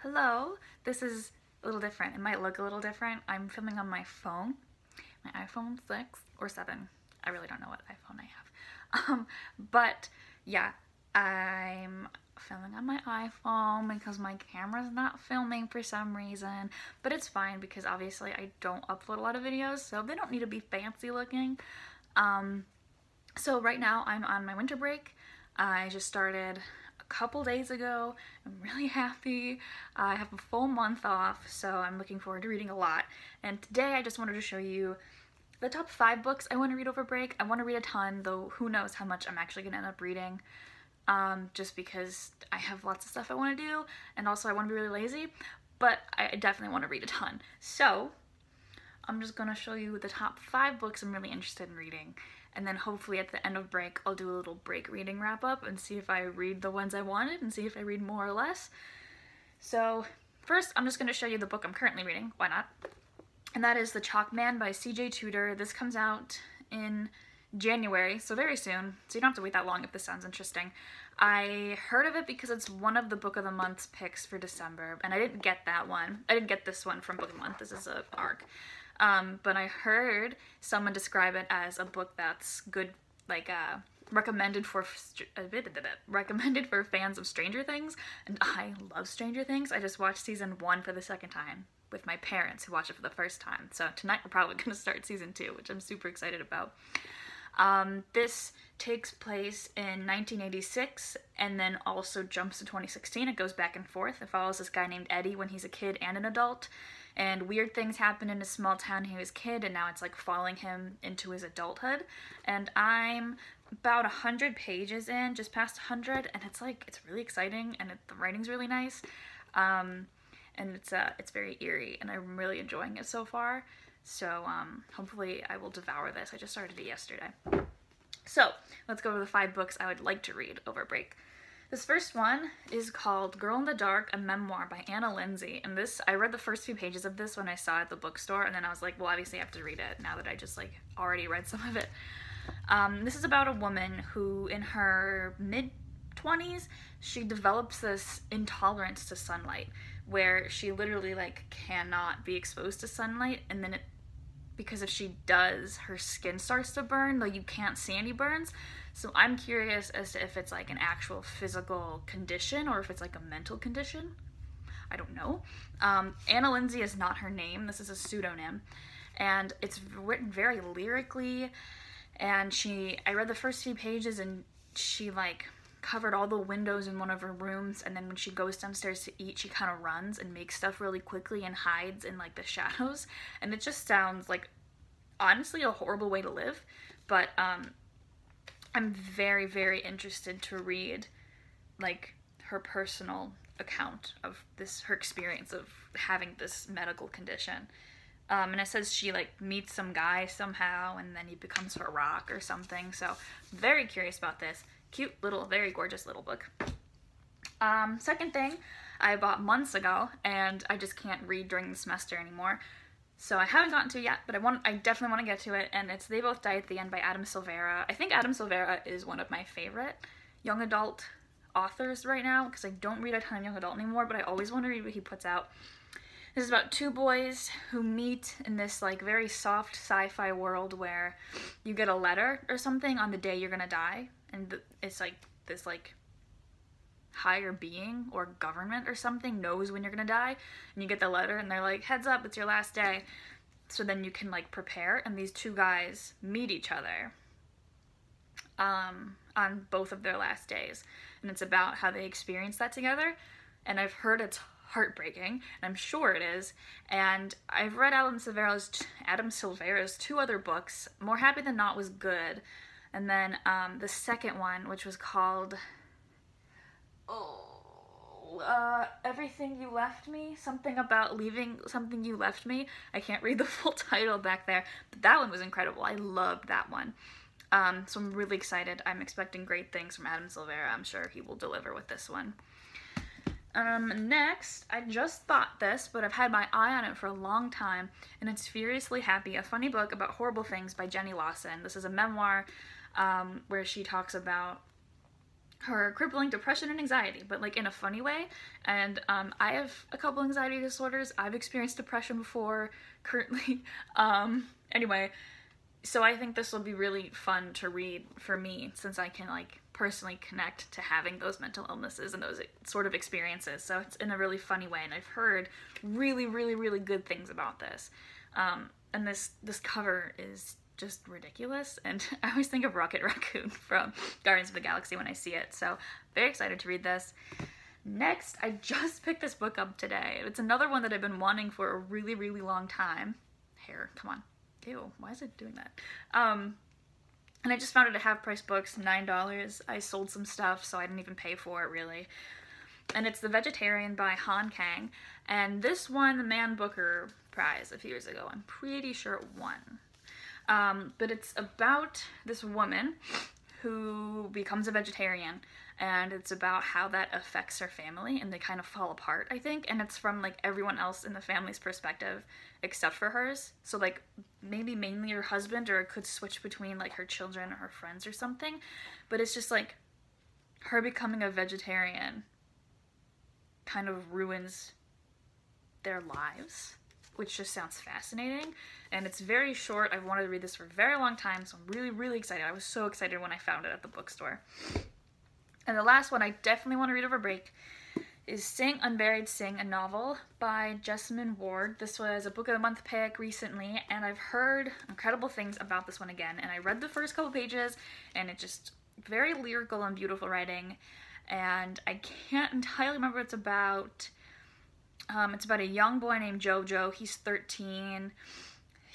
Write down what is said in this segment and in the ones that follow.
Hello, this is a little different. It might look a little different. I'm filming on my phone, my iPhone 6 or 7. I really don't know what iPhone I have. But yeah, I'm filming on my iPhone because my camera's not filming for some reason. But it's fine because obviously I don't upload a lot of videos, so they don't need to be fancy looking. So right now I'm on my winter break. I just started a couple days ago. I'm really happy. I have a full month off, so I'm looking forward to reading a lot. And today I just wanted to show you the top 5 books I want to read over break. I want to read a ton, though who knows how much I'm actually going to end up reading. Just because I have lots of stuff I want to do, and also I want to be really lazy, but I definitely want to read a ton. So I'm just going to show you the top 5 books I'm really interested in reading. And then hopefully at the end of break, I'll do a little break reading wrap up and see if I read the ones I wanted and see if I read more or less. So first, I'm just going to show you the book I'm currently reading. Why not? And that is The Chalk Man by C.J. Tudor. This comes out in January, so very soon. So you don't have to wait that long if this sounds interesting. I heard of it because it's one of the Book of the Month's picks for December, and I didn't get that one. I didn't get this one from Book of the Month. This is a ARC. But I heard someone describe it as a book that's good, like, recommended for fans of Stranger Things, and I love Stranger Things. I just watched season 1 for the second time with my parents who watched it for the first time. So tonight we're probably going to start season 2, which I'm super excited about. This takes place in 1986 and then also jumps to 2016. It goes back and forth. It follows this guy named Eddie when he's a kid and an adult, and weird things happen in a small town he was a kid, and now it's like following him into his adulthood. And I'm about 100 pages in, just past 100, and it's really exciting, and the writing's really nice, and it's very eerie, and I'm really enjoying it so far. So hopefully I will devour this. I just started it yesterday. So let's go over the 5 books I would like to read over break. This first one is called Girl in the Dark, a Memoir by Anna Lindsey. And I read the first few pages of this when I saw it at the bookstore, and then I was like, well, obviously I have to read it now that I just already read some of it. This is about a woman who in her mid-20s, she develops this intolerance to sunlight where she literally cannot be exposed to sunlight, and then because if she does, her skin starts to burn, though you can't see any burns. So I'm curious as to if it's an actual physical condition or if it's a mental condition. I don't know. Anna Lindsey is not her name. This is a pseudonym. And it's written very lyrically. And I read the first few pages and she covered all the windows in one of her rooms, and then when she goes downstairs to eat, she kind of runs and makes stuff really quickly and hides in the shadows, and it just sounds honestly a horrible way to live. But I'm very, very interested to read her personal account of her experience of having this medical condition. And it says she meets some guy somehow and then he becomes her rock or something, so very curious about this. Cute little, very gorgeous little book. Second thing I bought months ago, and I just can't read during the semester anymore, so I haven't gotten to it yet, but I definitely want to get to it, and it's They Both Die at the End by Adam Silvera. I think Adam Silvera is one of my favorite young adult authors right now, because I don't read a ton of young adult anymore, but I always want to read what he puts out. This is about 2 boys who meet in this very soft sci-fi world where you get a letter or something on the day you're gonna die, and it's this higher being or government or something knows when you're gonna die, and you get the letter and they're like, heads up, it's your last day. So then you can prepare, and these 2 guys meet each other on both of their last days, and it's about how they experience that together. And I've heard it's heartbreaking, and I'm sure it is, and I've read Adam Silvera's 2 other books. More Happy Than Not was good, and then the second one, which was called Everything You Left Me, something about leaving something you left me. I can't read the full title back there, but that one was incredible. I loved that one. So I'm really excited. I'm expecting great things from Adam Silvera. I'm sure he will deliver with this one. Next, I just bought this, but I've had my eye on it for a long time, and it's Furiously Happy, a funny book about horrible things by Jenny Lawson. This is a memoir where she talks about her crippling depression and anxiety, but like in a funny way. And I have a couple anxiety disorders. I've experienced depression before, currently. Anyway, so I think this will be really fun to read for me, since I can like personally connect to having those mental illnesses and those sort of experiences. So it's in a really funny way, and I've heard really, really, really good things about this. And this cover is just ridiculous, and I always think of Rocket Raccoon from Guardians of the Galaxy when I see it, so very excited to read this. Next, I just picked this book up today. It's another one that I've been wanting for a really, really long time. Hair, come on. Ew, why is it doing that? And I just found it at Half Price Books, $9. I sold some stuff, so I didn't even pay for it, really. And it's The Vegetarian by Han Kang, and this won the Man Booker Prize a few years ago. I'm pretty sure it won. But it's about this woman who becomes a vegetarian, and it's about how that affects her family, and they kind of fall apart, I think, and it's from like everyone else in the family's perspective except for hers. So like maybe mainly her husband, or it could switch between like her children or her friends or something, but it's just like her becoming a vegetarian kind of ruins their lives, which just sounds fascinating. And it's very short. I've wanted to read this for a very long time, so I'm really, really excited. I was so excited when I found it at the bookstore. And the last one I definitely want to read over break is Sing, Unburied, Sing, a novel by Jessamine Ward. This was a Book of the Month pick recently, and I've heard incredible things about this one again. And I read the first couple pages, and it's just very lyrical and beautiful writing. And I can't entirely remember what it's about. It's about a young boy named Jojo. He's 13.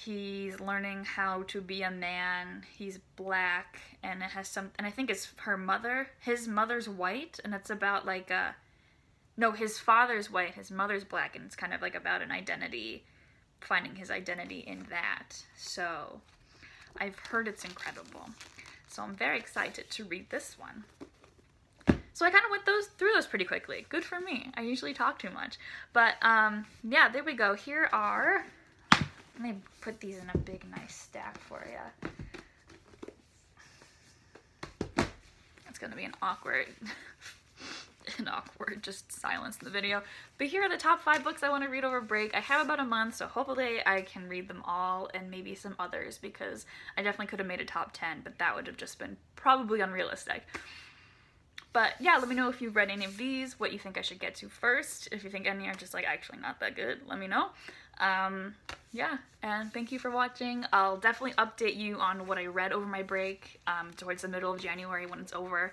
He's learning how to be a man. He's black, and it has some, and I think it's his mother's white, and it's about like no, his father's white, his mother's black, and it's kind of like about an identity, finding his identity in that. So I've heard it's incredible. So I'm very excited to read this one. So I kind of went through those pretty quickly. Good for me. I usually talk too much. But yeah, there we go. Here are, let me put these in a big nice stack for you. It's gonna be an awkward just silence in the video. But here are the top 5 books I want to read over break. I have about a month, so hopefully I can read them all, and maybe some others, because I definitely could have made a top 10, but that would have just been probably unrealistic. But yeah, let me know if you've read any of these, what you think I should get to first. If you think any are just like actually not that good, let me know. Yeah, and thank you for watching. I'll definitely update you on what I read over my break towards the middle of January when it's over.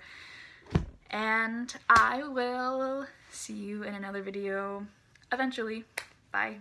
And I will see you in another video eventually. Bye.